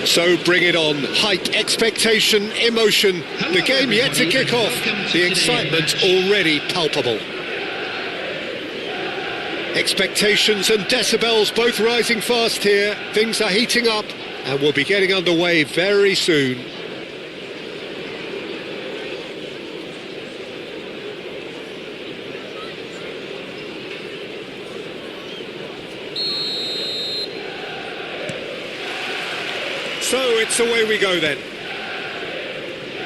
So bring it on. Height, expectation, emotion. The game yet to kick off. The excitement already palpable. Expectations and decibels both rising fast here. Things are heating up and we'll be getting underway very soon. So it's away we go then.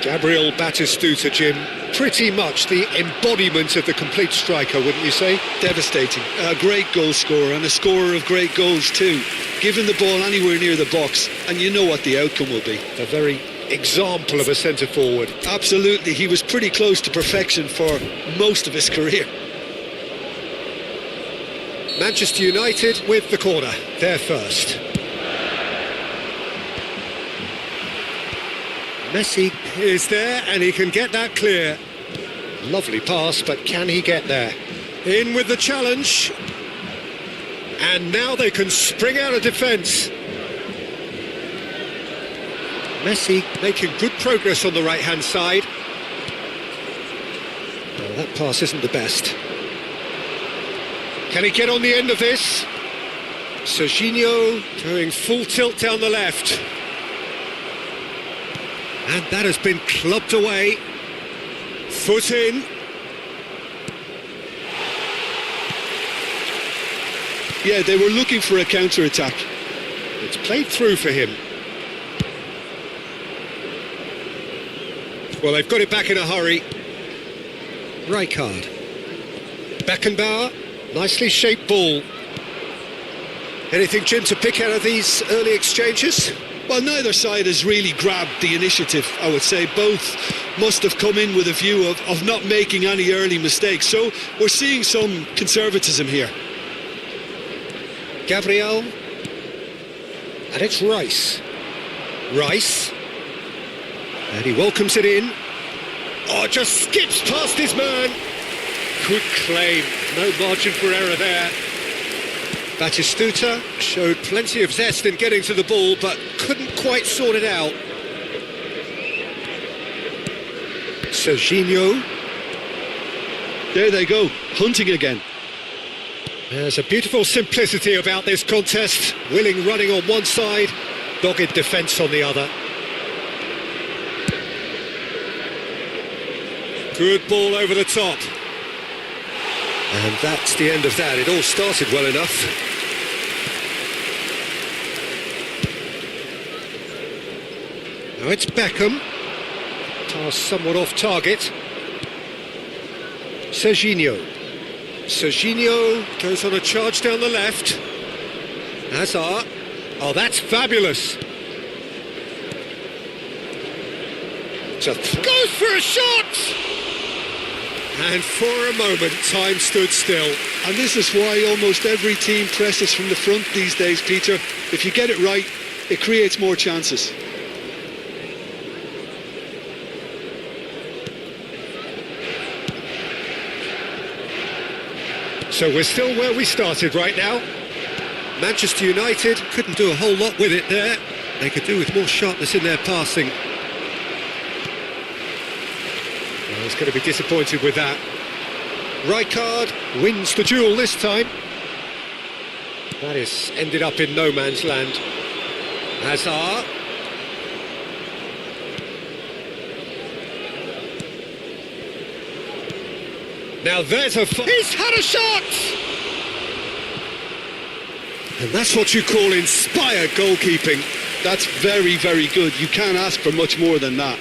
Gabriel Batistuta, Jim, pretty much the embodiment of the complete striker, wouldn't you say? Devastating. A great goal scorer and a scorer of great goals too. Giving the ball anywhere near the box and you know what the outcome will be. A very example of a centre-forward. Absolutely, he was pretty close to perfection for most of his career. Manchester United with the corner, they're first. Messi is there and he can get that clear. Lovely pass, but can he get there? In with the challenge. And now they can spring out of defence. Messi making good progress on the right-hand side. Well, that pass isn't the best. Can he get on the end of this? Serginho going full tilt down the left. And that has been clubbed away. Foot in. Yeah, they were looking for a counter-attack. It's played through for him. Well, they've got it back in a hurry. Rijkaard. Beckenbauer. Nicely shaped ball. Anything, Jim, to pick out of these early exchanges? Well, neither side has really grabbed the initiative, I would say. Both must have come in with a view of not making any early mistakes. So we're seeing some conservatism here. Gabriel. And it's Rice. Rice. And he welcomes it in. Oh, just skips past his man. Good claim. No margin for error there. Batistuta showed plenty of zest in getting to the ball, but couldn't quite sort it out. Serginho. There they go, hunting again. There's a beautiful simplicity about this contest. Willing running on one side, dogged defence on the other. Good ball over the top. And that's the end of that. It all started well enough. Now it's Beckham. Pass somewhat off target. Serginho. Serginho goes on a charge down the left. Hazard. Oh, that's fabulous. Just goes for a shot! And for a moment, time stood still. And this is why almost every team presses from the front these days, Peter. If you get it right, it creates more chances. So we're still where we started right now. Manchester United couldn't do a whole lot with it there. They could do with more sharpness in their passing. Well, he's going to be disappointed with that. Rijkaard wins the duel this time. That is ended up in no man's land. Hazard. Now there's a... He's had a shot! And that's what you call inspired goalkeeping. That's very, very good. You can't ask for much more than that.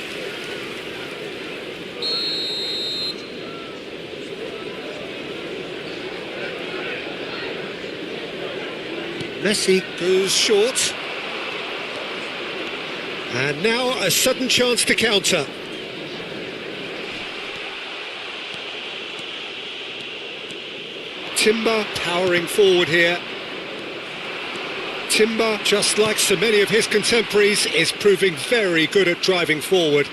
Messi goes short. And now a sudden chance to counter. Timber powering forward here. Timber, just like so many of his contemporaries, is proving very good at driving forward.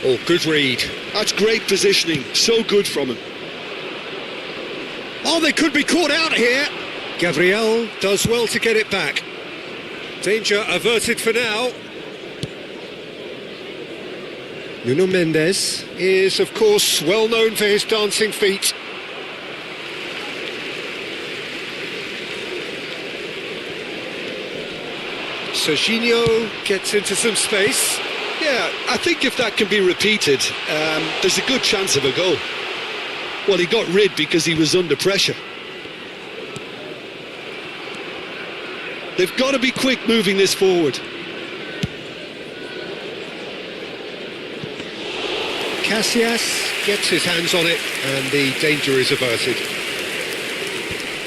Oh, good read. That's great positioning. So good from him. Oh, they could be caught out here. Gabriel does well to get it back. Danger averted for now. Nuno Mendes is, of course, well known for his dancing feet. Serginho gets into some space. Yeah, I think if that can be repeated, there's a good chance of a goal. Well, he got rid because he was under pressure. They've got to be quick moving this forward. Casillas gets his hands on it and the danger is averted.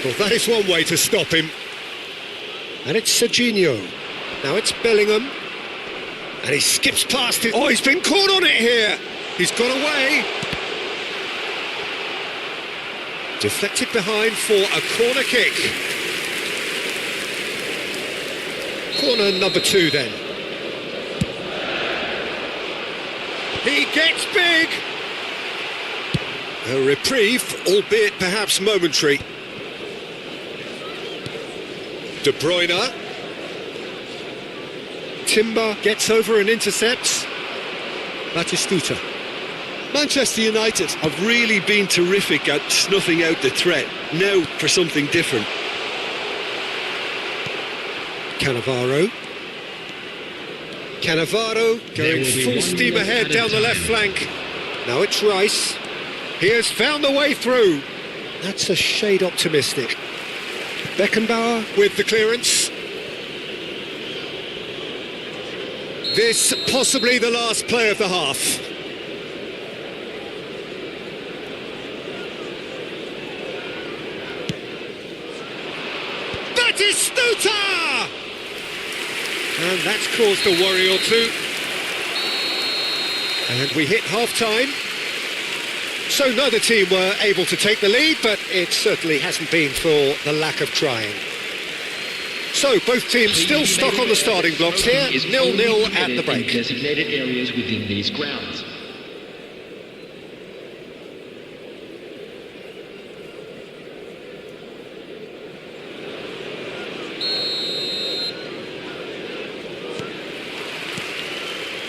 Well, that is one way to stop him. And it's Serginho. Now it's Bellingham. And he skips past it. Oh, he's been caught on it here. He's got away. Deflected behind for a corner kick. Corner number 2 then. He gets big. A reprieve, albeit perhaps momentary. De Bruyne. Timber gets over and intercepts. Batistuta. Manchester United have really been terrific at snuffing out the threat. Now for something different. Cannavaro. Cannavaro going full steam ahead down the left flank. Now it's Rice. He has found the way through. That's a shade optimistic. Beckenbauer with the clearance. This possibly the last play of the half. Batistuta! And that's caused a worry or two. And we hit half-time. So neither team were able to take the lead, but it certainly hasn't been for the lack of trying. So both teams still stuck on the starting blocks here, 0-0 at the break. Designated areas within these grounds.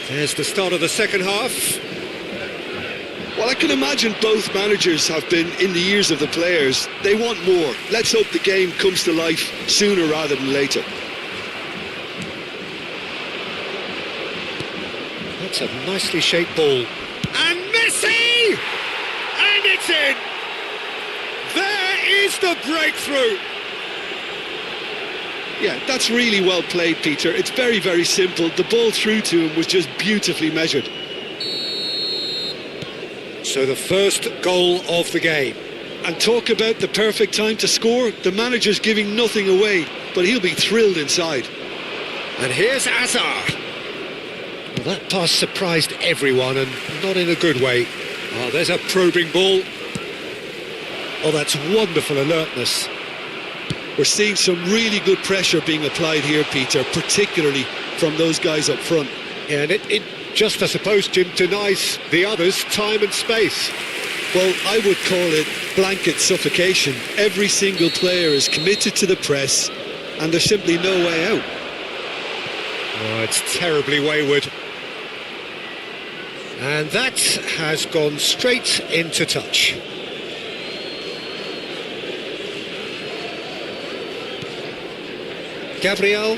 There's the start of the second half. Well, I can imagine both managers have been in the ears of the players. They want more. Let's hope the game comes to life sooner rather than later. That's a nicely shaped ball. And Messi! And it's in! There is the breakthrough! Yeah, that's really well played, Peter. It's very, very simple. The ball through to him was just beautifully measured. So the first goal of the game. And talk about the perfect time to score. The manager's giving nothing away, but he'll be thrilled inside. And here's Hazard. Well, that pass surprised everyone, and not in a good way. Oh, there's a probing ball. Oh, that's wonderful alertness. We're seeing some really good pressure being applied here, Peter, particularly from those guys up front. Yeah, and it just, I suppose, Jim, denies the others time and space. Well, I would call it blanket suffocation. Every single player is committed to the press, and there's simply no way out. Oh, it's terribly wayward. And that has gone straight into touch. Gabriel.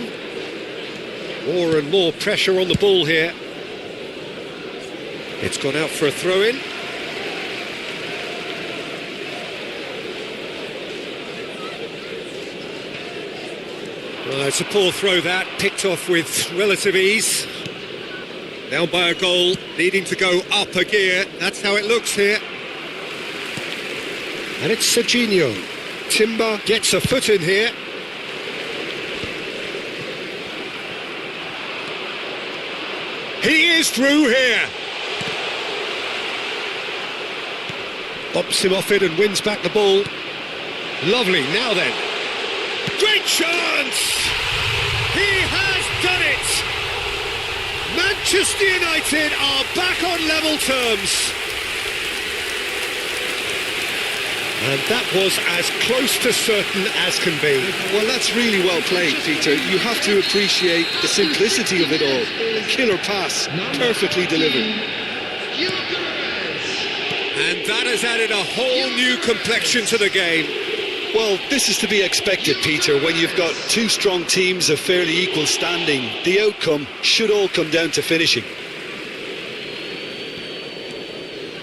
More and more pressure on the ball here. It's gone out for a throw-in. Well, it's a poor throw that, picked off with relative ease. Down by a goal, needing to go up a gear. That's how it looks here. And it's Serginho. Timber gets a foot in here. He is through here. Bumps him off it and wins back the ball. Lovely, now then. Great chance! He has done it! Manchester United are back on level terms. And that was as close to certain as can be. Well, that's really well played, Peter. You have to appreciate the simplicity of it all. A killer pass, perfectly delivered. And that has added a whole new complexion to the game. Well, this is to be expected, Peter, when you've got two strong teams of fairly equal standing. The outcome should all come down to finishing.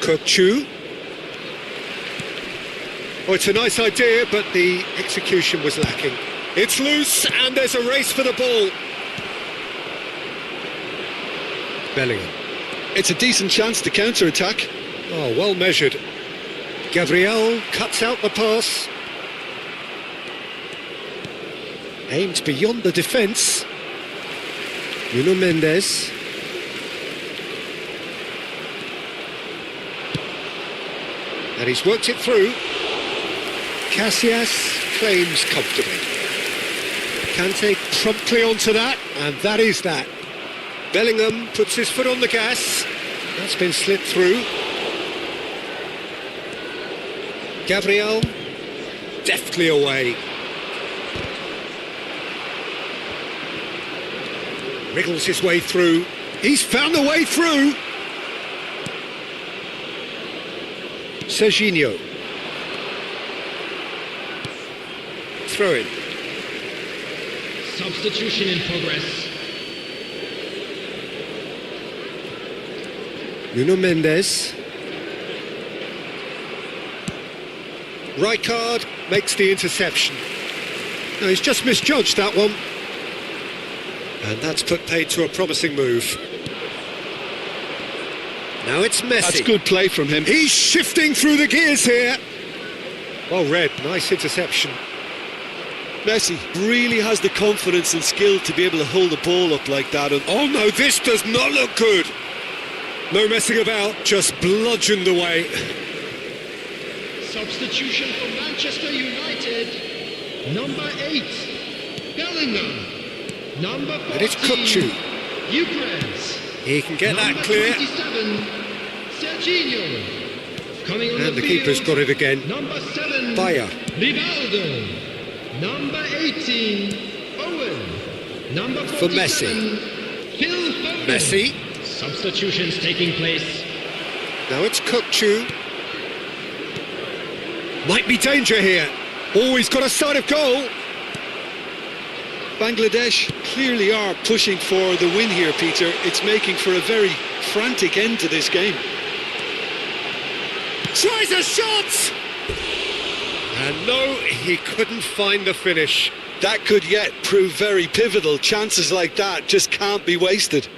Kukçu. Oh, it's a nice idea, but the execution was lacking. It's loose, and there's a race for the ball. Bellingham. It's a decent chance to counter-attack. Oh, well measured. Gabriel cuts out the pass. Aimed beyond the defence. Nuno Mendes. And he's worked it through. Casillas claims comfortably. Kante promptly onto that, and that is that. Bellingham puts his foot on the gas. That's been slipped through. Gabriel deftly away. Wriggles his way through. He's found the way through. Serginho. Throw in. Substitution in progress. Nuno Mendes. Rijkaard makes the interception. No, he's just misjudged that one. And that's put paid to a promising move. Now it's Messi. That's good play from him. He's shifting through the gears here. Well read, nice interception. Messi really has the confidence and skill to be able to hold the ball up like that. And Oh no, this does not look good. No messing about, just bludgeoned away. Substitution for Manchester United. Number 8, Bellingham. Number 14, And it's Kukçu. Ukraine's. He can get that Number clear. 27, Serginho. Coming on And the field, keeper's got it again. Number 7, Bayer. Rivaldo. Number 18, Owen. Number 47, For Messi. Phil Foden. Messi. Substitutions taking place. Now it's Kukçu. Might be danger here. Oh, he's got a sight of goal. Bangladesh clearly are pushing for the win here, Peter. It's making for a very frantic end to this game. Tries a shot! And no, he couldn't find the finish. That could yet prove very pivotal. Chances like that just can't be wasted.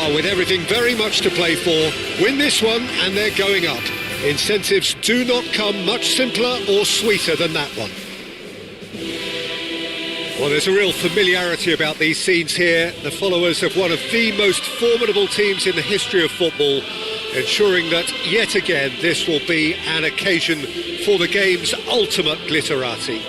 are with everything very much to play for. Win this one and they're going up. Incentives do not come much simpler or sweeter than that one. Well, there's a real familiarity about these scenes here. The followers of one of the most formidable teams in the history of football, ensuring that yet again this will be an occasion for the game's ultimate glitterati.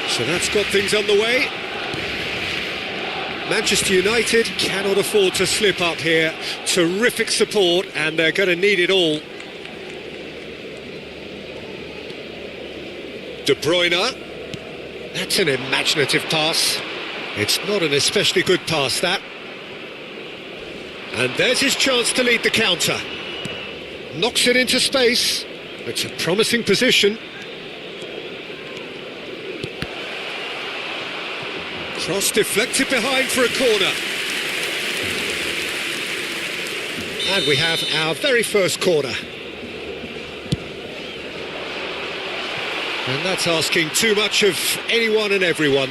So that's got things underway. Manchester United cannot afford to slip up here. Terrific support, and they're going to need it all. De Bruyne. That's an imaginative pass. It's not an especially good pass, that. And there's his chance to lead the counter. Knocks it into space. It's a promising position. Cross deflected behind for a corner. And we have our very first corner. And that's asking too much of anyone and everyone.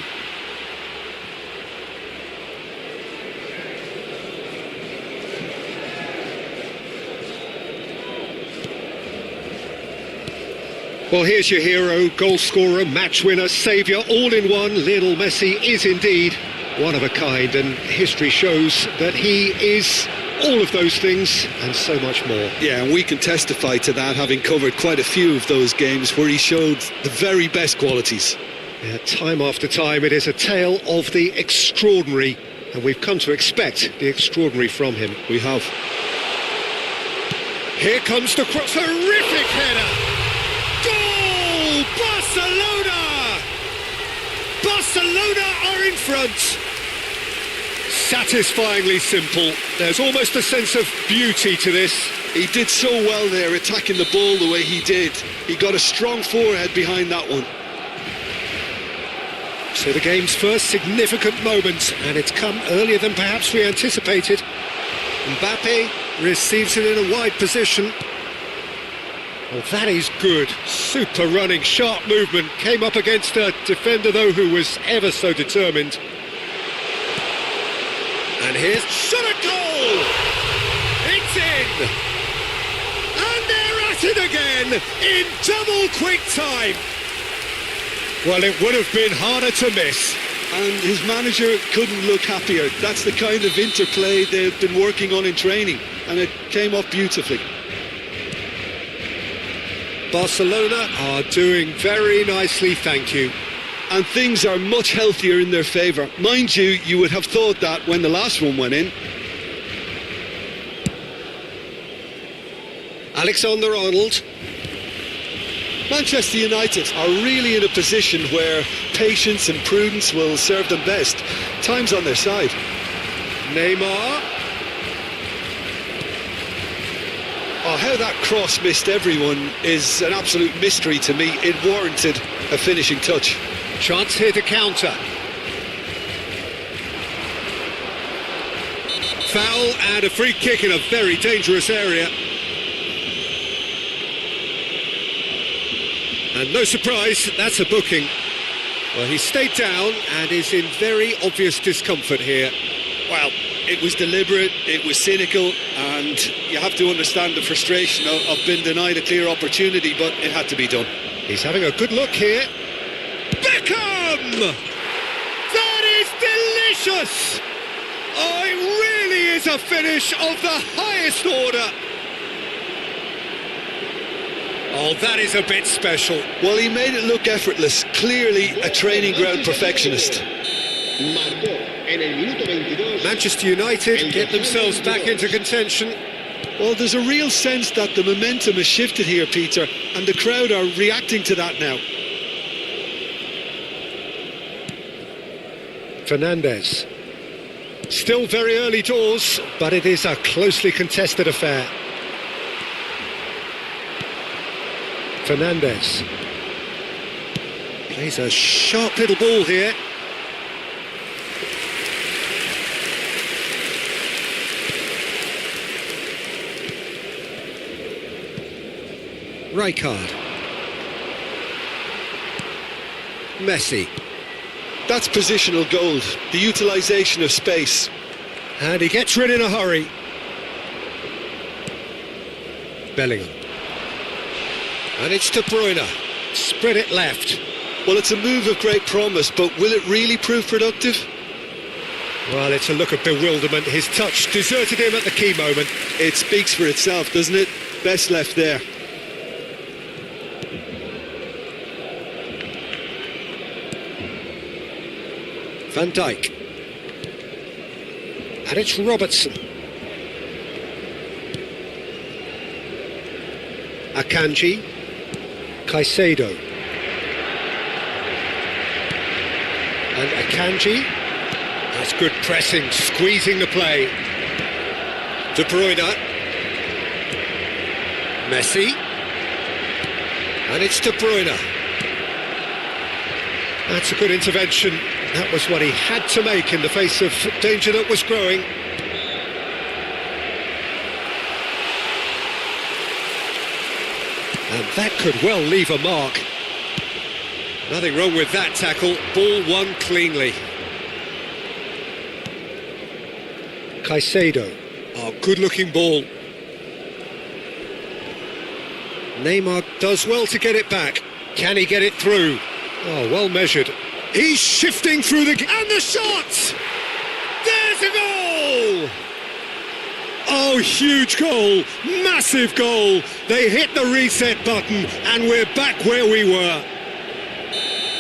Well, here's your hero, goal scorer, match winner, saviour, all in one. Lionel Messi is indeed one of a kind, and history shows that he is all of those things and so much more. Yeah, and we can testify to that, having covered quite a few of those games where he showed the very best qualities. Yeah, time after time, it is a tale of the extraordinary, and we've come to expect the extraordinary from him. We have. Here comes the cross, terrific header! Goal! Barcelona! Barcelona are in front. Satisfyingly simple. There's almost a sense of beauty to this. He did so well there, attacking the ball the way he did. He got a strong forehead behind that one. So the game's first significant moment, and it's come earlier than perhaps we anticipated. Mbappe receives it in a wide position. Well, that is good. Super running, sharp movement. Came up against a defender, though, who was ever so determined. And here's shot at goal! It's in! And they're at it again in double quick time. Well, it would have been harder to miss. And his manager couldn't look happier. That's the kind of interplay they've been working on in training, and it came off beautifully. Barcelona are doing very nicely, thank you. And things are much healthier in their favour. Mind you, you would have thought that when the last one went in. Alexander-Arnold. Manchester United are really in a position where patience and prudence will serve them best. Time's on their side. Neymar. Oh, how that cross missed everyone is an absolute mystery to me. It warranted a finishing touch. Chance here to counter. Foul and a free kick in a very dangerous area. And no surprise, that's a booking. Well, he stayed down and is in very obvious discomfort here. Well, it was deliberate, it was cynical, and you have to understand the frustration of being denied a clear opportunity, but it had to be done. He's having a good look here. Beckham! That is delicious! Oh, it really is a finish of the highest order. Oh, that is a bit special. Well, he made it look effortless. Clearly a training ground perfectionist. Manchester United get themselves back into contention. Well, there's a real sense that the momentum has shifted here, Peter, and the crowd are reacting to that now. Fernandes. Still very early doors, but it is a closely contested affair. Fernandes. Plays a sharp little ball here. Rijkaard. Messi. That's positional gold, the utilisation of space. And he gets rid in a hurry. Bellingham. And it's De Bruyne. Spread it left. Well, it's a move of great promise, but will it really prove productive? Well, it's a look of bewilderment. His touch deserted him at the key moment. It speaks for itself, doesn't it? Best left there. Van Dijk. And it's Robertson. Akanji. Caicedo. And Akanji. That's good pressing, squeezing the play. De Bruyne. Messi. And it's De Bruyne. That's a good intervention. That was what he had to make in the face of danger that was growing. And that could well leave a mark. Nothing wrong with that tackle. Ball won cleanly. Caicedo. Oh, good-looking ball. Neymar does well to get it back. Can he get it through? Oh, well measured. He's shifting through the... And the shot! There's a goal! Oh, huge goal. Massive goal. They hit the reset button and we're back where we were.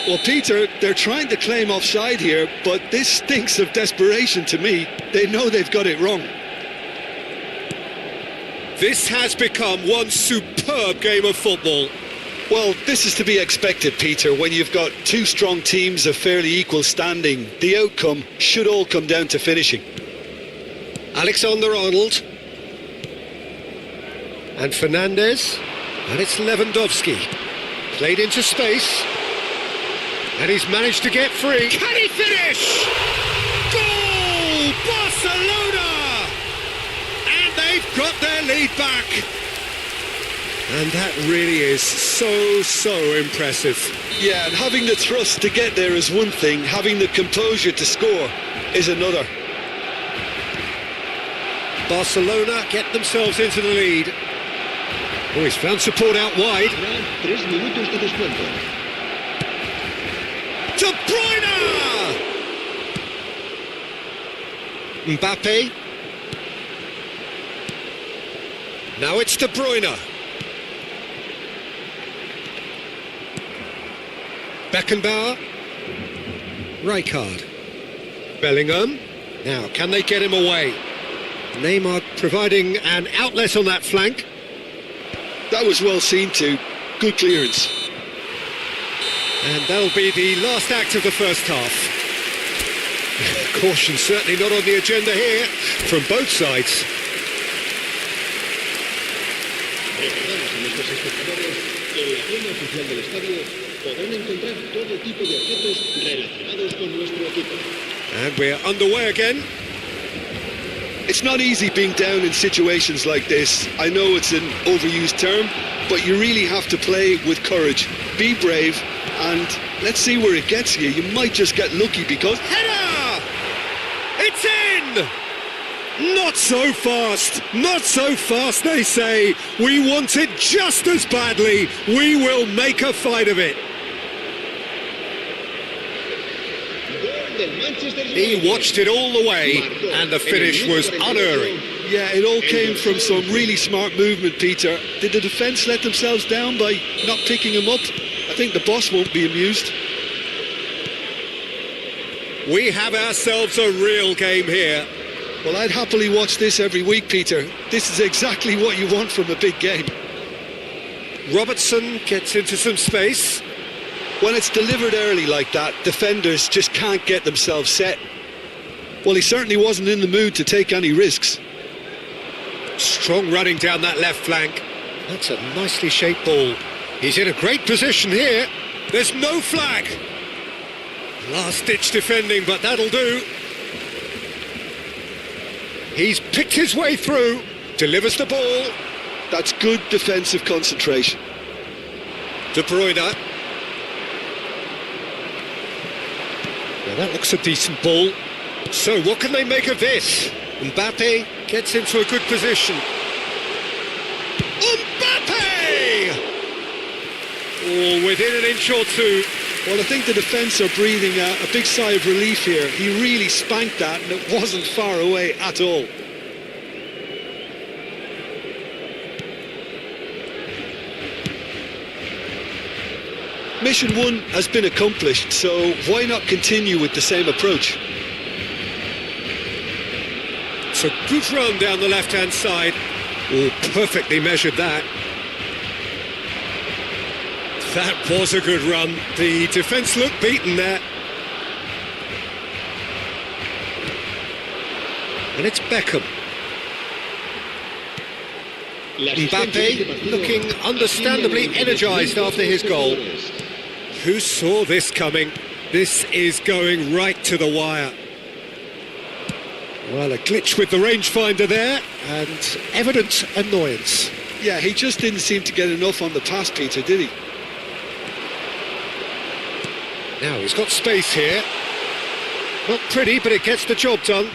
Well, Peter, they're trying to claim offside here, but this stinks of desperation to me. They know they've got it wrong. This has become one superb game of football. Well, this is to be expected, Peter, when you've got two strong teams of fairly equal standing. The outcome should all come down to finishing. Alexander-Arnold. And Fernandes. And it's Lewandowski. Played into space. And he's managed to get free. Can he finish? Goal! Barcelona! And they've got their lead back. And that really is so impressive. Yeah, and having the thrust to get there is one thing, having the composure to score is another. Barcelona get themselves into the lead. Oh, he's found support out wide. 3 minutos de descuento. De Bruyne! Mbappe. Now it's De Bruyne. Beckenbauer. Rijkaard. Bellingham. Now, can they get him away? Neymar providing an outlet on that flank. That was well seen too. Good clearance. And that'll be the last act of the first half. Caution certainly not on the agenda here from both sides. Recordamos a nuestros espectadores que en la tienda oficial del estadio podrán encontrar todo tipo de objetos relacionados con nuestro equipo. And we're underway again. It's not easy being down in situations like this. I know it's an overused term, but you really have to play with courage. Be brave, and let's see where it gets you. You might just get lucky because... Header! It's in! Not so fast, not so fast, they say. We want it just as badly. We will make a fight of it. He watched it all the way, and the finish was unerring. Yeah, it all came from some really smart movement, Peter. Did the defence let themselves down by not picking him up? I think the boss won't be amused. We have ourselves a real game here. Well, I'd happily watch this every week, Peter. This is exactly what you want from a big game. Robertson gets into some space. When it's delivered early like that, defenders just can't get themselves set. Well, he certainly wasn't in the mood to take any risks. Strong running down that left flank. That's a nicely shaped ball. He's in a great position here. There's no flag. Last-ditch defending, but that'll do. He's picked his way through, delivers the ball. That's good defensive concentration. De Bruyne. Now that looks a decent ball. So what can they make of this? Mbappe gets into a good position. Mbappe! Oh, within an inch or two. Well, I think the defence are breathing a big sigh of relief here. He really spanked that and it wasn't far away at all. Mission 1 has been accomplished, so why not continue with the same approach? It's a good run down the left-hand side. Oh, perfectly measured that. That was a good run. The defence looked beaten there. And it's Beckham. Mbappe looking understandably energised after his goal. Who saw this coming? This is going right to the wire. Well, a glitch with the rangefinder there, and evident annoyance. Yeah, he just didn't seem to get enough on the pass, Peter, did he? Now he's got space here. Not pretty, but it gets the job done.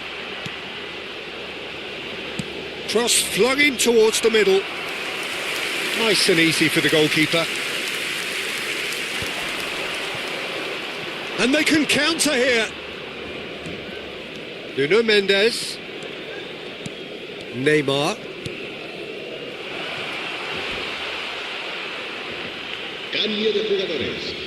Cross flung in towards the middle. Nice and easy for the goalkeeper. And they can counter here. Nuno Mendes. Neymar. Cambio de jugadores.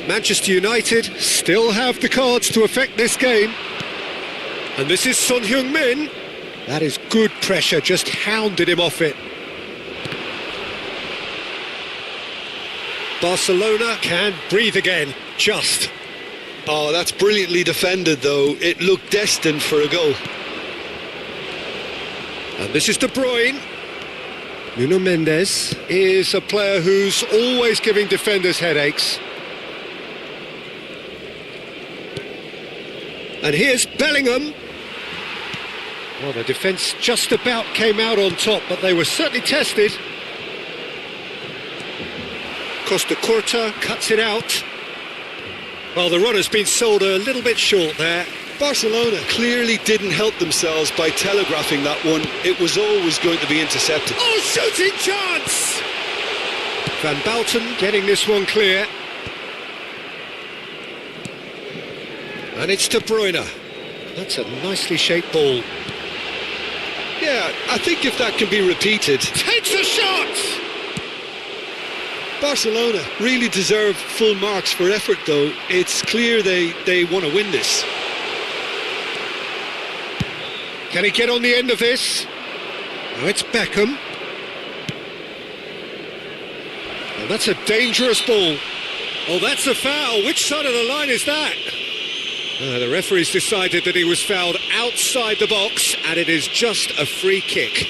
Manchester United still have the cards to affect this game. And this is Son Heung-min. That is good pressure, just hounded him off it. Barcelona can breathe again, just. Oh, that's brilliantly defended, though. It looked destined for a goal. And this is De Bruyne. Nuno Mendes is a player who's always giving defenders headaches. And here's Bellingham. Well, the defence just about came out on top, but they were certainly tested. Costa Curta cuts it out. Well, the runner's been sold a little bit short there. Barcelona clearly didn't help themselves by telegraphing that one. It was always going to be intercepted. Oh, shooting chance! Van Bouten getting this one clear. And it's De Bruyne. That's a nicely shaped ball. Yeah, I think if that can be repeated... Takes a shot! Barcelona really deserve full marks for effort, though. It's clear they want to win this. Can he get on the end of this? Oh, it's Beckham. Oh, that's a dangerous ball. Oh, that's a foul. Which side of the line is that? The referee's decided that he was fouled outside the box, and it is just a free kick.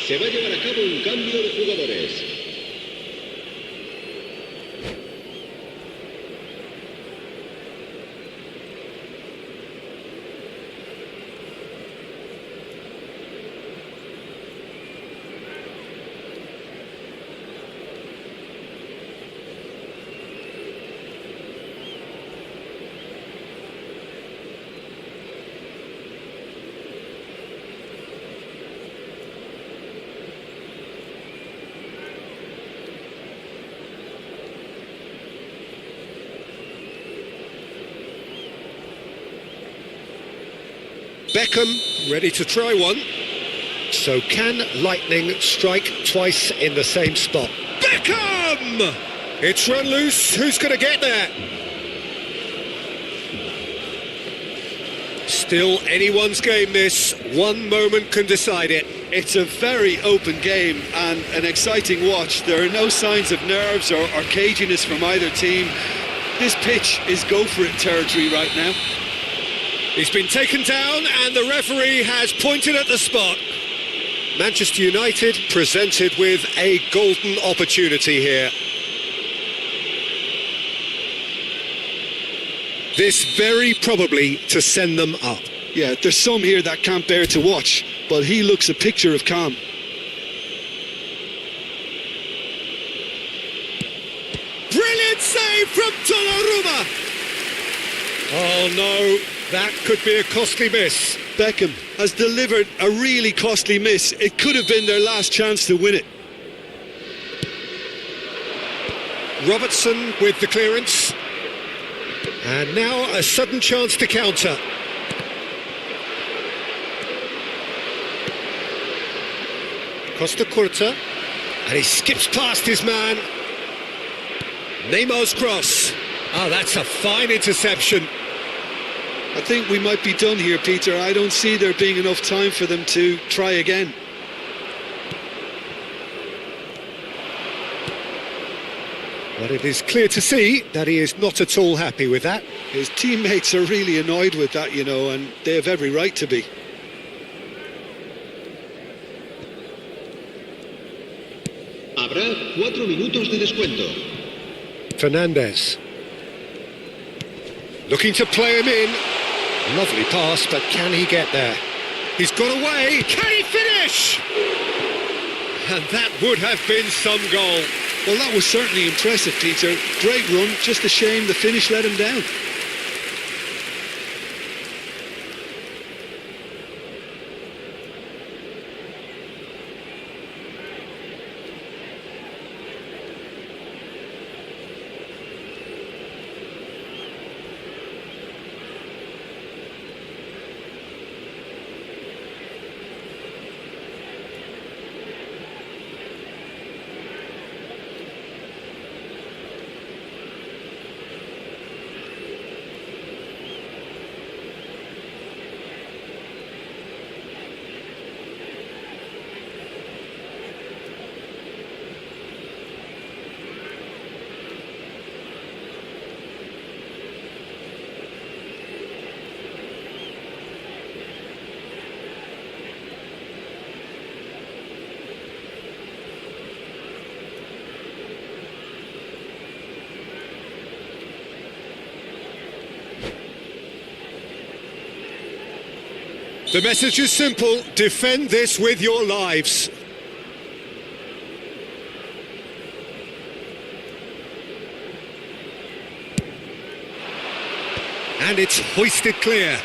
Se va a llevar a cabo un cambio de jugadores. Beckham ready to try one. So can lightning strike twice in the same spot? Beckham! It's run loose. Who's going to get there? Still anyone's game, this. One moment can decide it. It's a very open game and an exciting watch. There are no signs of nerves or caginess from either team. This pitch is go-for-it territory right now. He's been taken down and the referee has pointed at the spot. Manchester United presented with a golden opportunity here. This very probably to send them up. Yeah, there's some here that can't bear to watch, but he looks a picture of calm. Brilliant save from Donnarumma! Oh no, that could be a costly miss. Beckham has delivered a really costly miss. It could have been their last chance to win it. Robertson with the clearance. And now a sudden chance to counter. Costa Curta. And he skips past his man. Neymar's cross. Oh, that's a fine interception. I think we might be done here, Peter. I don't see there being enough time for them to try again. But it is clear to see that he is not at all happy with that. His teammates are really annoyed with that, you know, and they have every right to be. Habrá 4 minutos de descuento. Fernandes. Looking to play him in. Lovely pass, but can he get there? He's got away. Can he finish? And that would have been some goal. Well, that was certainly impressive, Peter. Great run, just a shame the finish let him down. The message is simple: defend this with your lives. And it's hoisted clear.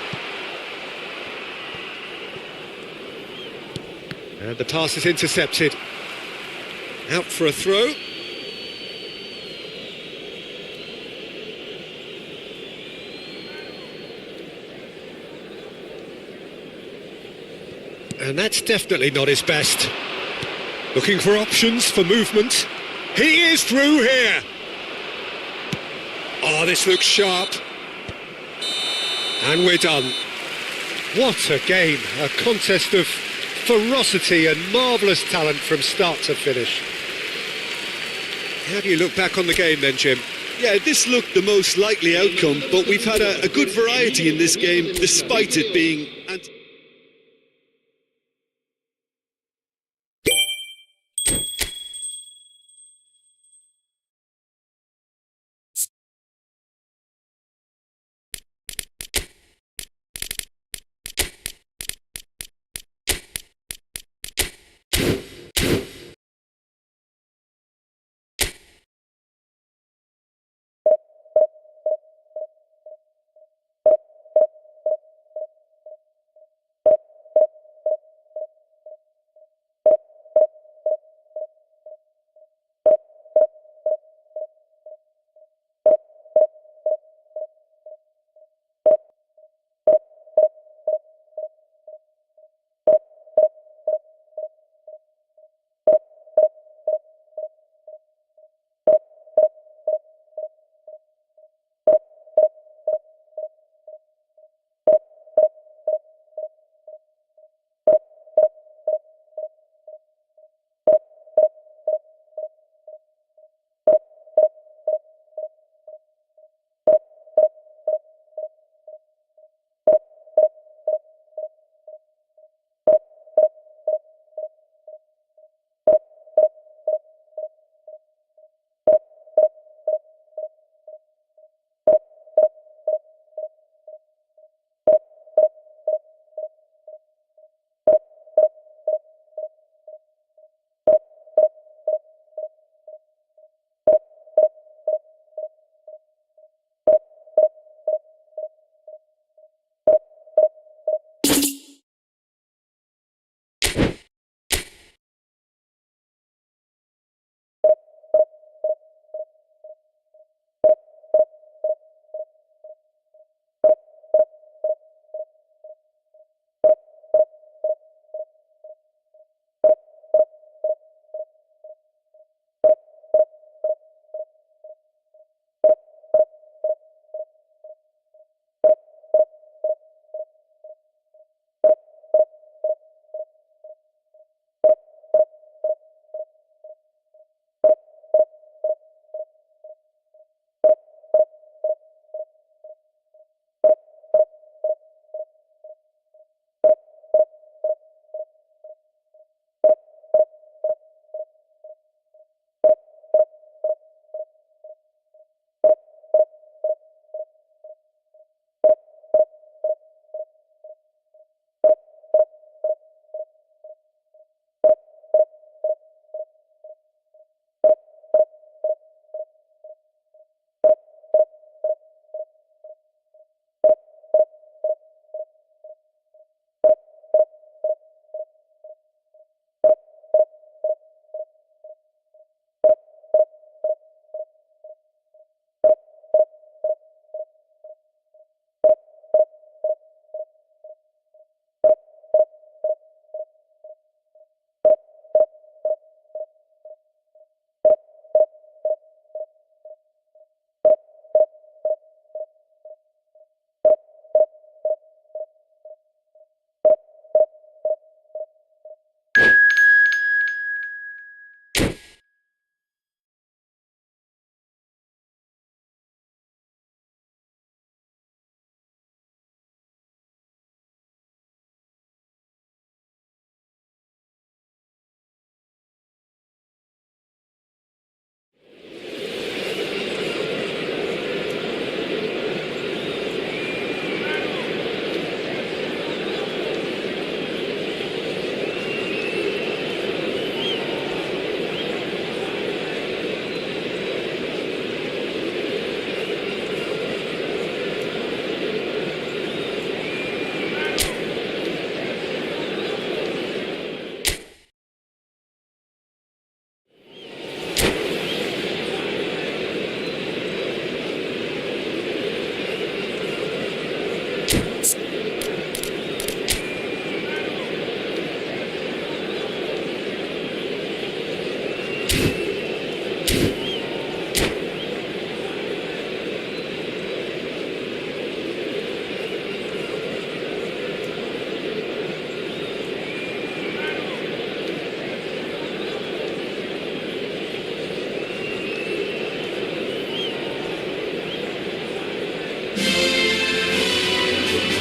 And the pass is intercepted. Out for a throw. And that's definitely not his best. Looking for options for movement. He is through here. Oh, this looks sharp. And we're done. What a game. A contest of ferocity and marvellous talent from start to finish. How do you look back on the game then, Jim? Yeah, this looked the most likely outcome, but we've had a good variety in this game, despite it being...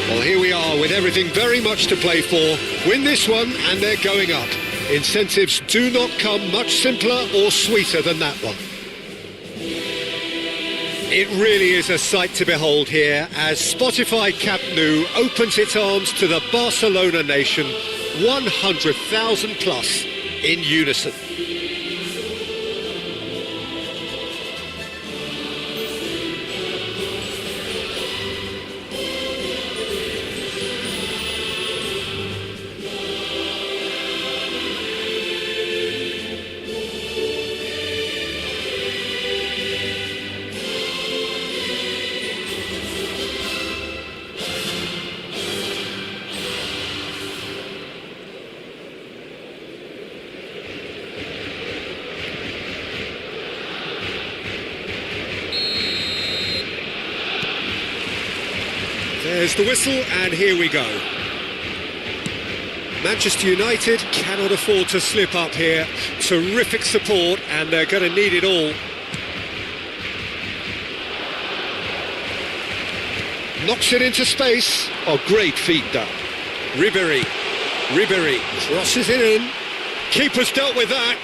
Well, here we are with everything very much to play for. Win this one and they're going up. Incentives do not come much simpler or sweeter than that one. It really is a sight to behold here as Spotify Camp Nou opens its arms to the Barcelona nation, 100,000 plus in unison. There's the whistle, and here we go. Manchester United cannot afford to slip up here. Terrific support, and they're going to need it all. Knocks it into space. Oh, great feat, that. Ribéry crosses it in. Keeper's dealt with that.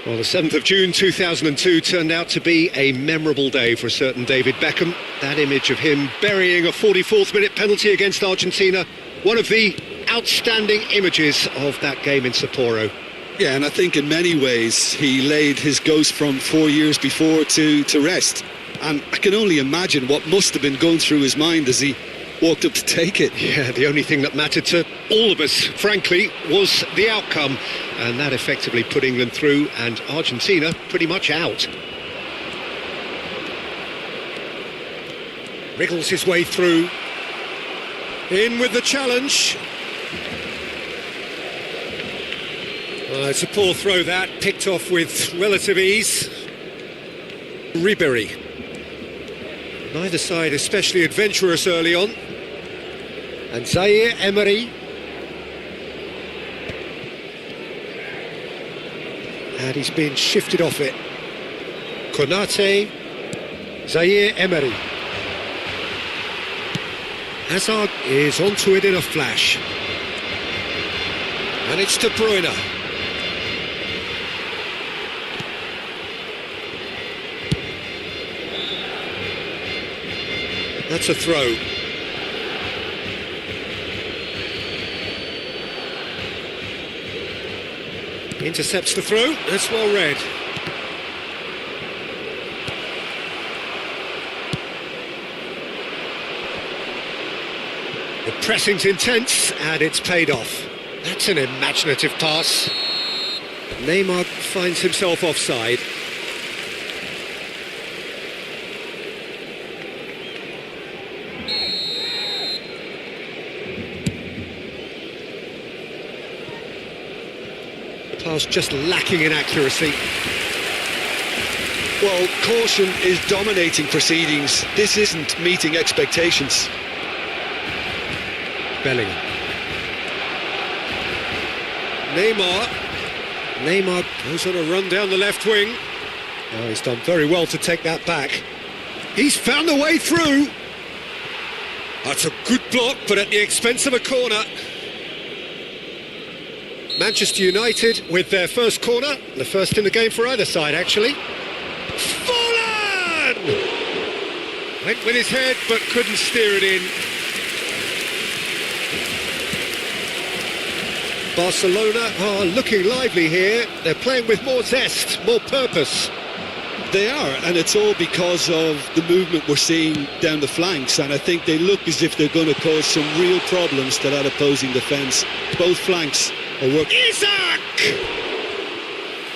Well, the 7th of June 2002 turned out to be a memorable day for a certain David Beckham. That image of him burying a 44th minute penalty against Argentina, one of the outstanding images of that game in Sapporo. Yeah, and I think in many ways he laid his ghost from 4 years before to rest. And I can only imagine what must have been going through his mind as he walked up to take it. Yeah, the only thing that mattered to all of us, frankly, was the outcome. And that effectively put England through and Argentina pretty much out. Wriggles his way through. In with the challenge. It's a poor throw that, picked off with relative ease. Ribéry. Neither side especially adventurous early on. And Zaire Emery. And he's been shifted off it. Konate. Zaire Emery. Hazard is onto it in a flash. And it's De Bruyne. That's a throw. Intercepts the throw. That's well read. The pressing's intense and it's paid off. That's an imaginative pass. Neymar finds himself offside. Pass just lacking in accuracy. Well, caution is dominating proceedings. This isn't meeting expectations. Bellingham. Neymar goes on a run down the left wing. Oh, he's done very well to take that back. He's found the way through. That's a good block, but at the expense of a corner. Manchester United with their first corner, the first in the game for either side, actually. Fallen! Went with his head, but couldn't steer it in. Barcelona are looking lively here. They're playing with more zest, more purpose. They are, and it's all because of the movement we're seeing down the flanks, and I think they look as if they're going to cause some real problems to that opposing defence. Both flanks are working. Isaac!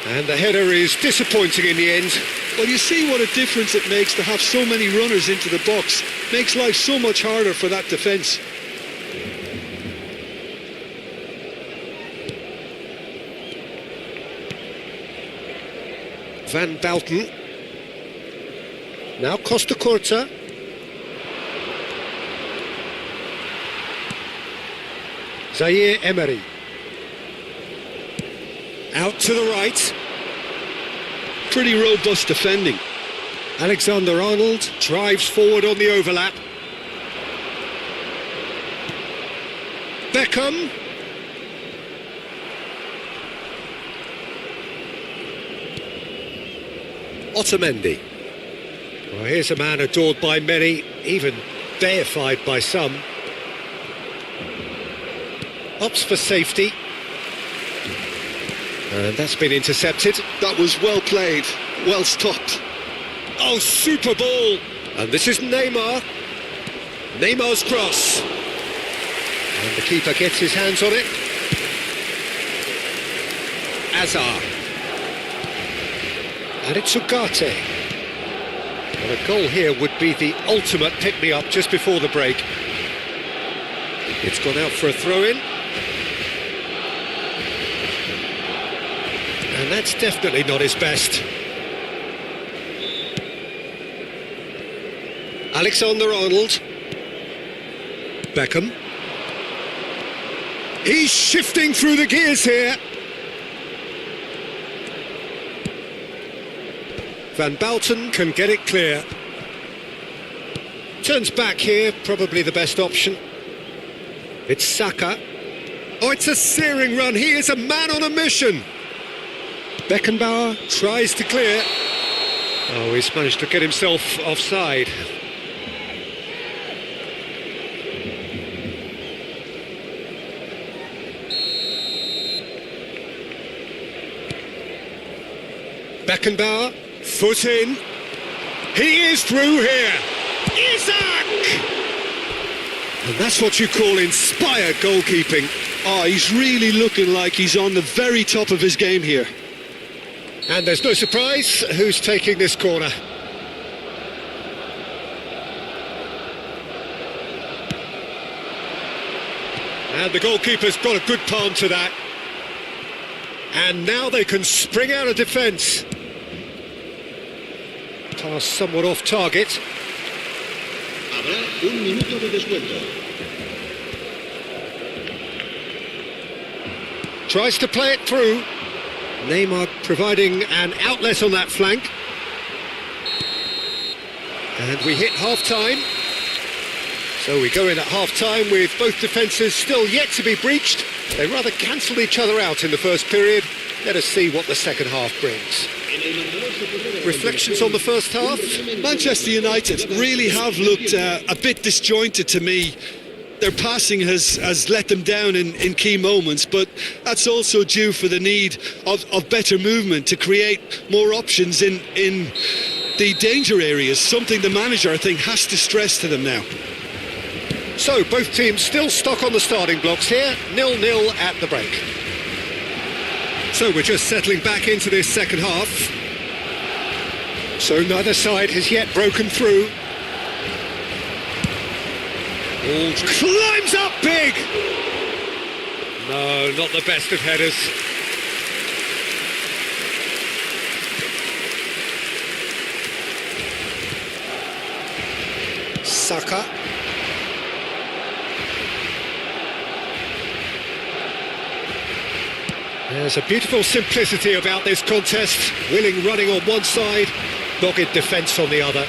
And the header is disappointing in the end. Well, you see what a difference it makes to have so many runners into the box. Makes life so much harder for that defence. Van Balten. Now Costa Curta. Zaire Emery. Out to the right. Pretty robust defending. Alexander-Arnold drives forward on the overlap. Beckham. Otamendi. Well, here's a man adored by many, even deified by some. Opts for safety. And that's been intercepted. That was well played, well stopped. Oh, super ball! And this is Neymar. Neymar's cross. And the keeper gets his hands on it. Azar. And it's Ugarte. Well, a goal here would be the ultimate pick-me-up just before the break. It's gone out for a throw-in. And that's definitely not his best. Alexander-Arnold. Beckham. He's shifting through the gears here. Van Bouten can get it clear. Turns back here, probably the best option. It's Saka. Oh, it's a searing run. He is a man on a mission. Beckenbauer tries to clear. Oh, he's managed to get himself offside. Beckenbauer, foot in. He is through here. Isak! And that's what you call inspired goalkeeping. Oh, he's really looking like he's on the very top of his game here. And there's no surprise who's taking this corner. And the goalkeeper's got a good palm to that. And now they can spring out of defence. Pass somewhat off target. Habrá un minuto de descuento. Tries to play it through. Neymar providing an outlet on that flank. And we hit half-time. So we go in at half-time with both defences still yet to be breached. They rather cancelled each other out in the first period. Let us see what the second half brings. Reflections on the first half? Manchester United really have looked a bit disjointed to me. Their passing has let them down in key moments, but that's also due for the need of better movement to create more options in the danger areas, something the manager, I think, has to stress to them now. So both teams still stuck on the starting blocks here, 0-0 at the break. So we're just settling back into this second half. So neither side has yet broken through. Ball climbs up big! No, not the best of headers. Saka. There's a beautiful simplicity about this contest. Willing running on one side, dogged defence on the other.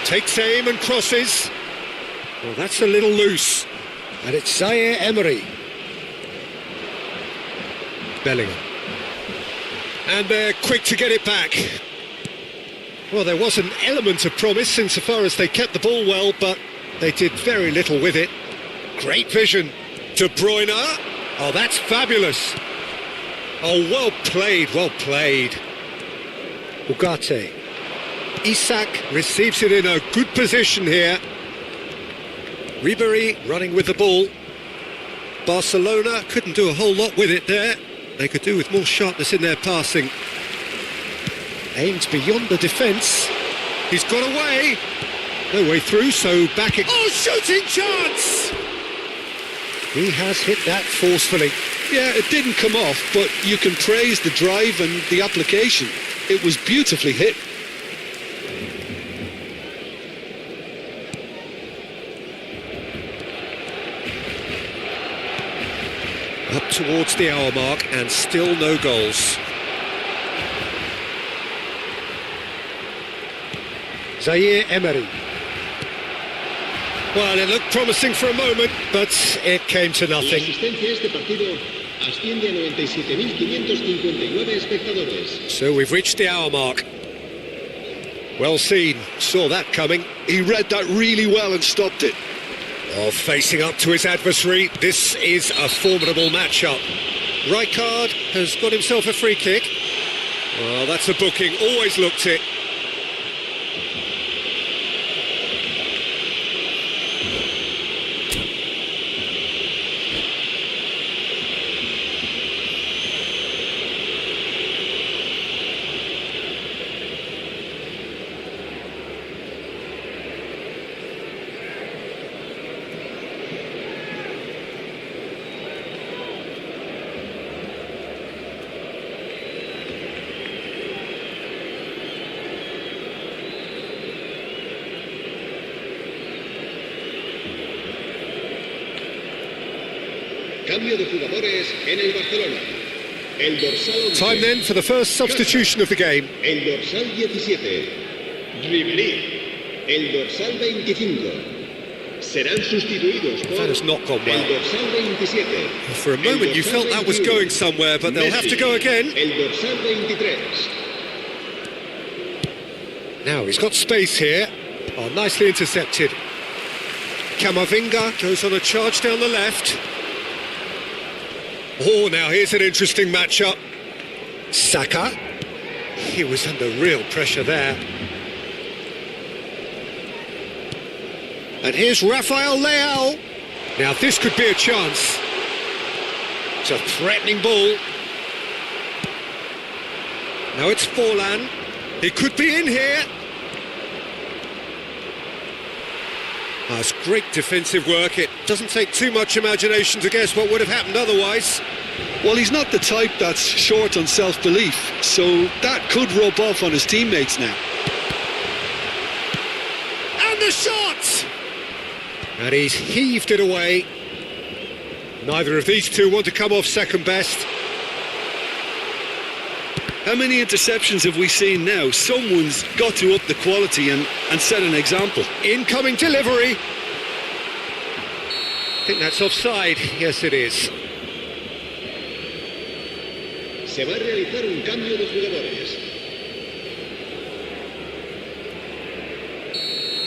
Takes aim and crosses. Well, that's a little loose. And it's Zaire Emery. Bellingham. And they're quick to get it back. Well, there was an element of promise insofar as they kept the ball well, but they did very little with it. Great vision. De Bruyne. Oh, that's fabulous. Oh, well played, well played. Ugarte. Isak receives it in a good position here. Ribery running with the ball. Barcelona couldn't do a whole lot with it there. They could do with more sharpness in their passing. Aimed beyond the defence. He's got away. No way through, so back it... Oh, shooting chance! He has hit that forcefully. Yeah, it didn't come off, but you can praise the drive and the application. It was beautifully hit. Up towards the hour mark and still no goals. Zaire Emery. Well, it looked promising for a moment, but it came to La nothing. asistencia a este partido asciende a 97.559 espectadores. So we've reached the hour mark. Well seen, saw that coming. He read that really well and stopped it. Oh, facing up to his adversary, this is a formidable matchup. Rijkaard has got himself a free kick. Well, that's a booking, always looked it. Cambio de jugadores en el Barcelona. El dorsal 11. Time then for the first substitution of the game. El dorsal 17. Ribery. El dorsal 25. Serán sustituidos por That has not gone well. el dorsal 27. For a moment you felt that was going somewhere, but they'll have to go again. El dorsal 23. Now he's got space here. Oh, nicely intercepted. Camavinga goes on a charge down the left. Oh, now here's an interesting matchup. Saka. He was under real pressure there. And here's Rafael Leao. Now this could be a chance. It's a threatening ball. Now it's Forlan. He could be in here. That's great defensive work. It doesn't take too much imagination to guess what would have happened otherwise. Well, he's not the type that's short on self-belief, so that could rub off on his teammates now. And the shot! And he's heaved it away. Neither of these two want to come off second best. How many interceptions have we seen now? Someone's got to up the quality and set an example. Incoming delivery. I think that's offside. Yes, it is. Se va a realizar un cambio de jugadores.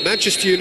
Manchester United